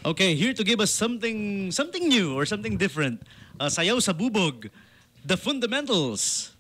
Okay, here to give us something new or something different. Sayaw sa bubog, The Fundamentals.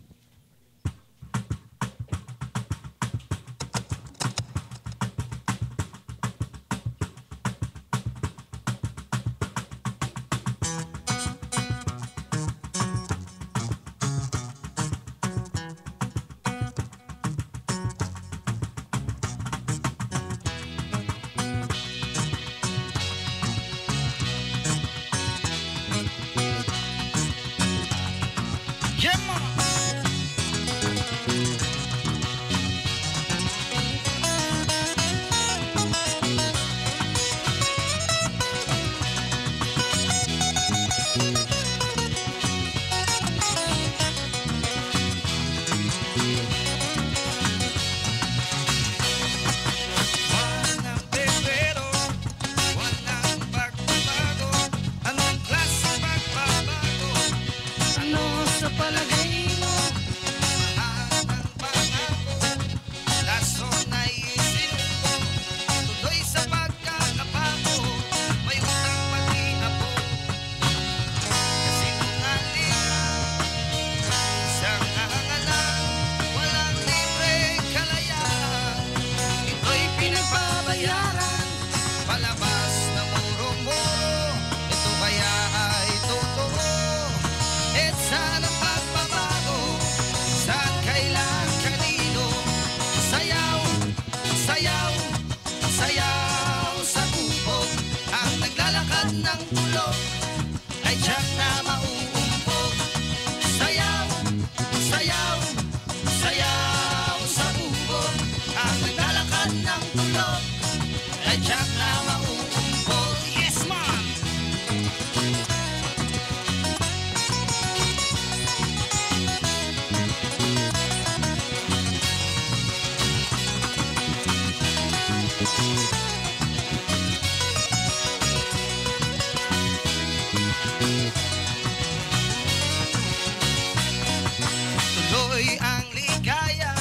Tuloy ang ligaya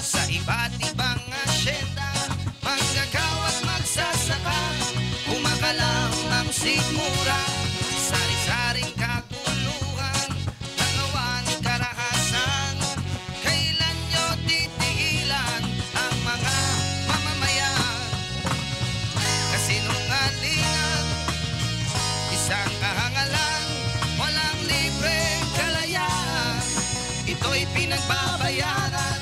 sa iba't ibang asyenda. Manggagawa at magsasaka, kumakalam ang sigmura. Sari-saring kaguluhan, nagawan karahasan. Kailan nyo titigilan ang mga mamamayan? Kasinungalingan, isang kahangalan, walang libreng kalayaan. Ito'y pinagbabayaran,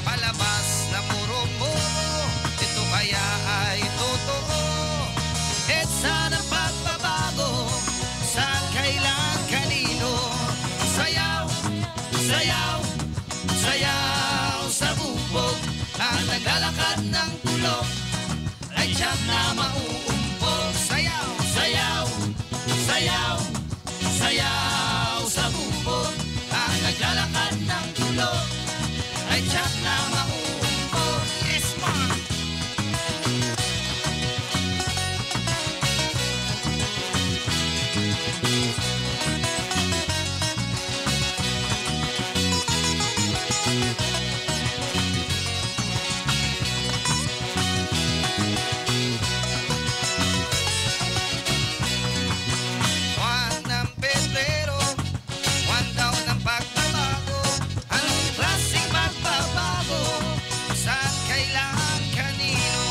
palabas na muro-muro. Ito kaya ay totoo, EDSA ng pagbabago, saan, kailan, kanino. Sayaw, sayaw, sayaw sa bubog. Ang naglalakad ng tulog ay tiyak na mauumpog. Sayaw, sayaw, sayaw, sayaw sa bubog. Ang naglalakad ng tulog ay tiyak na mauumpog. Yes, ma'am! Juan ng Pedrero, Juan daw ng pagbabago. Anong klaseng pagbabago? Saan, kailan, kanino?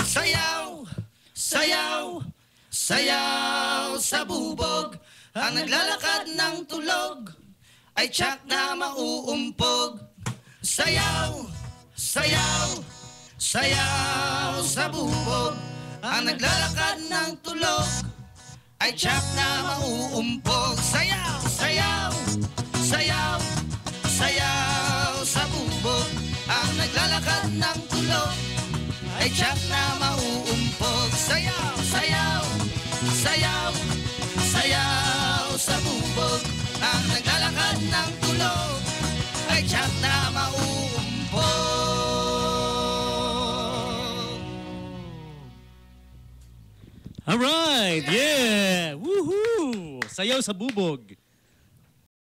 Sayaw, sayaw, sayaw sa bubog. Ang naglalakad ng tulog ay tiyak na mauumpog. Sayaw, sayaw, sayaw sa bubog. Ang naglalakad ng tulog ay tiyak na mauumpog. Sayaw, sayaw, sayaw, sayaw sa bubog. Ang naglalakad ng tulog ay tiyak na mauumpog. Sayaw, sayaw, sayaw, sayaw sa bubog. Ang naglalakad ng tulog ay tiyak na mauumpog. Alright, yeah! Woohoo! Sayaw sa bubog.